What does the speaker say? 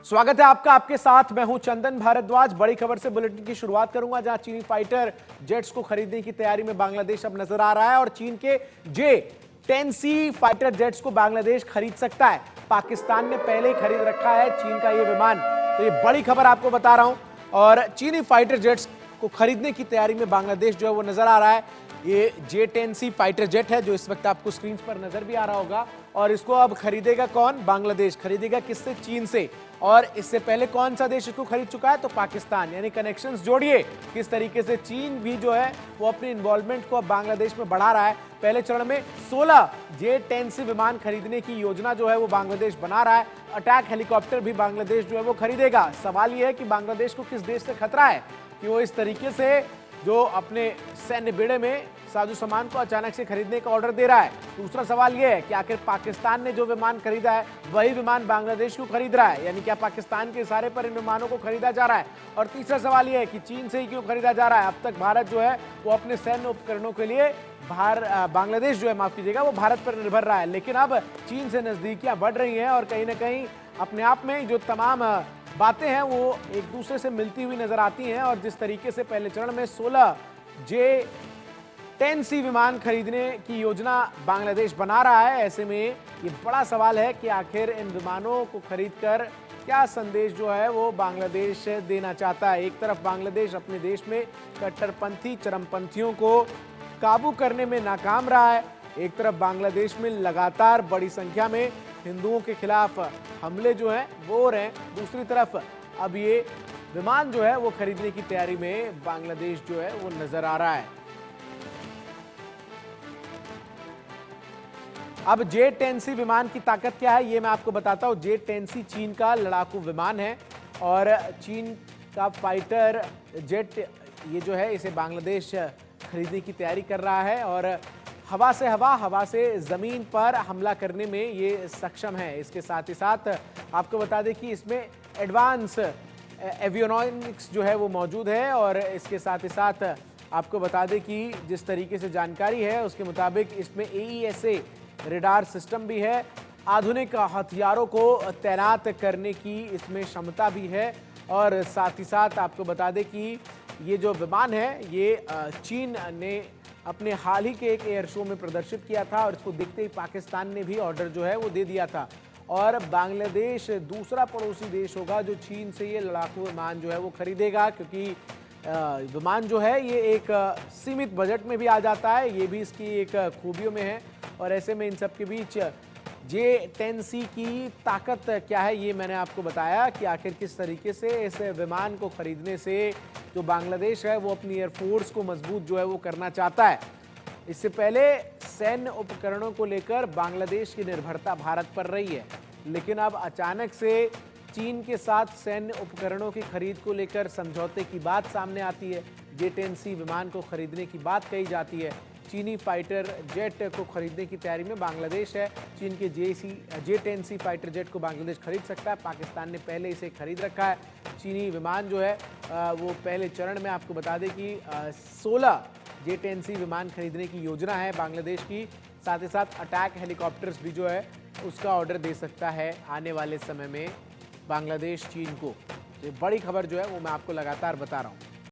स्वागत है आपका, आपके साथ मैं हूं चंदन भारद्वाज। बड़ी खबर से बुलेटिन की शुरुआत करूंगा, जहां चीनी फाइटर जेट्स को खरीदने की तैयारी में बांग्लादेश अब नजर आ रहा है और चीन के J-10C फाइटर जेट्स को बांग्लादेश खरीद सकता है। पाकिस्तान ने पहले ही खरीद रखा है चीन का यह विमान, तो ये बड़ी खबर आपको बता रहा हूं। और चीनी फाइटर जेट्स को खरीदने की तैयारी में बांग्लादेश जो है वो नजर आ रहा है। ये J-10C फाइटर जेट है जो इस वक्त आपको स्क्रीन पर नजर भी आ रहा होगा, और इसको अब खरीदेगा कौन? बांग्लादेश। खरीदेगा किससे? चीन से। और इससे पहले कौन सा देश इसको खरीद चुका है? तो पाकिस्तान। यानी कनेक्शंस जोड़िए किस तरीके से चीन भी जो है वो अपनी इन्वॉल्वमेंट को अब बांग्लादेश में बढ़ा रहा है। पहले चरण में 16 J-10C विमान खरीदने की योजना जो है वो बांग्लादेश बना रहा है। अटैक हेलीकॉप्टर भी बांग्लादेश जो है वो खरीदेगा। सवाल यह है कि बांग्लादेश को किस देश से खतरा है कि वो इस तरीके से जो अपने सैन्य बेड़े में साजो सामान को अचानक से खरीदने का ऑर्डर दे रहा है। दूसरा सवाल यह है कि आखिर पाकिस्तान ने जो विमान खरीदा है वही विमान बांग्लादेश को खरीद रहा है, यानी क्या पाकिस्तान के इशारे पर इन विमानों को खरीदा जा रहा है। और तीसरा सवाल यह है कि चीन से ही क्यों खरीदा जा रहा है। अब तक भारत जो है वो अपने सैन्य उपकरणों के लिए बांग्लादेश जो है, माफ कीजिएगा, वो भारत पर निर्भर रहा है। लेकिन अब चीन से नजदीकियां बढ़ रही हैं और कहीं ना कहीं अपने आप में जो तमाम बातें हैं वो एक दूसरे से मिलती हुई नजर आती हैं। और जिस तरीके से पहले चरण में 16 J-10C विमान खरीदने की योजना बांग्लादेश बना रहा है, ऐसे में ये बड़ा सवाल है कि आखिर इन विमानों को खरीदकर क्या संदेश जो है वो बांग्लादेश देना चाहता है। एक तरफ बांग्लादेश अपने देश में कट्टरपंथी चरमपंथियों को काबू करने में नाकाम रहा है, एक तरफ बांग्लादेश में लगातार बड़ी संख्या में हिंदुओं के खिलाफ हमले जो हैं वो हो रहे हैं। दूसरी तरफ अब ये विमान जो है वो खरीदने की तैयारी में बांग्लादेश जो है वो नजर आ रहा है। अब J-10C विमान की ताकत क्या है ये मैं आपको बताता हूं। J-10C चीन का लड़ाकू विमान है और चीन का फाइटर जेट ये जो है इसे बांग्लादेश खरीदने की तैयारी कर रहा है और हवा से हवा, हवा से जमीन पर हमला करने में ये सक्षम है। इसके साथ ही साथ आपको बता दें कि इसमें एडवांस एवियोनिक्स जो है वो मौजूद है और इसके साथ ही साथ आपको बता दें कि जिस तरीके से जानकारी है उसके मुताबिक इसमें AESA रेडार सिस्टम भी है। आधुनिक हथियारों को तैनात करने की इसमें क्षमता भी है। और साथ ही साथ आपको बता दें कि ये जो विमान है ये चीन ने अपने हाल ही के एक एयर शो में प्रदर्शित किया था और इसको देखते ही पाकिस्तान ने भी ऑर्डर जो है वो दे दिया था। और बांग्लादेश दूसरा पड़ोसी देश होगा जो चीन से ये लड़ाकू विमान जो है वो खरीदेगा, क्योंकि विमान जो है ये एक सीमित बजट में भी आ जाता है, ये भी इसकी एक खूबियों में है। और ऐसे में इन सब के बीच J-10C की ताकत क्या है ये मैंने आपको बताया कि आखिर किस तरीके से इस विमान को खरीदने से जो बांग्लादेश है वो अपनी एयरफोर्स को मजबूत जो है वो करना चाहता है। इससे पहले सैन्य उपकरणों को लेकर बांग्लादेश की निर्भरता भारत पर रही है, लेकिन अब अचानक से चीन के साथ सैन्य उपकरणों की खरीद को लेकर समझौते की बात सामने आती है। J-10C विमान को खरीदने की बात कही जाती है। चीनी फाइटर जेट को खरीदने की तैयारी में बांग्लादेश है। चीन के J-10C फाइटर जेट को बांग्लादेश खरीद सकता है। पाकिस्तान ने पहले इसे खरीद रखा है। चीनी विमान जो है वो पहले चरण में आपको बता दें कि 16 J-10C विमान खरीदने की योजना है बांग्लादेश की। साथ ही साथ अटैक हेलीकॉप्टर्स भी जो है उसका ऑर्डर दे सकता है आने वाले समय में बांग्लादेश चीन को। ये बड़ी खबर जो है वो मैं आपको लगातार बता रहा हूँ।